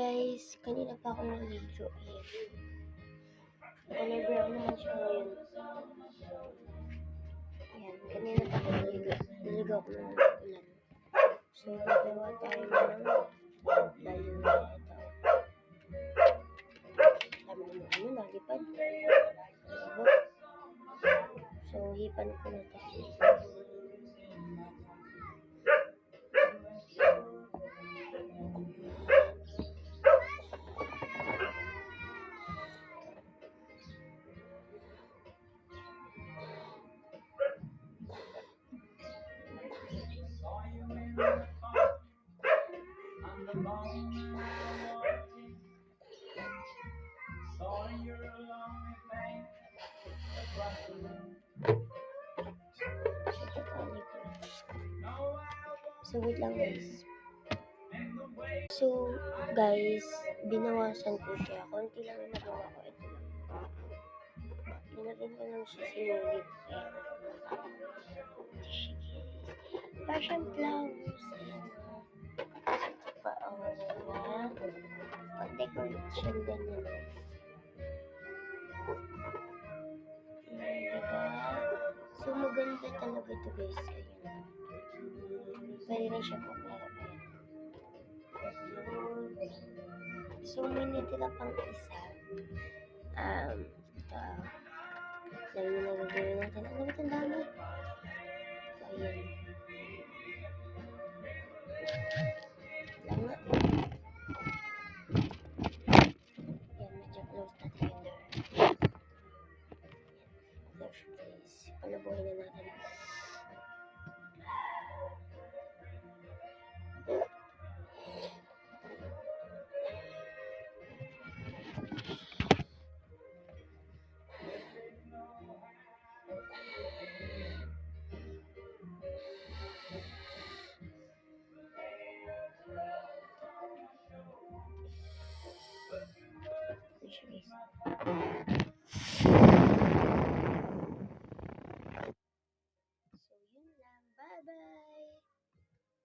guys, kanina pa ako naligo eh. Color brown naman siya ngayon. Ayan, kanina pa ako naligo. Naligo ako ng ulan. So, gagawa tayo ng layo na ito. Dami naman nalipad. So, hipan ko na ito. So, wait lang guys. So, guys, binawasan ko siya. Konti lang yung nagawa ko. Ito lang. Linagyan ko lang siya sinulit. Passion flowers. Ito pa ang pag-decoration ganyan. Diba? So, maganda talaga ito guys. Ayan. Pwede na siya po lalagyan. So, may natira pang isa. Lagi na gagawin natin. Ano ba itong dami? So, ayan. Lang nga. Ayan, medyo close natin yun there. Close please. Palabuhin na natin. Guys.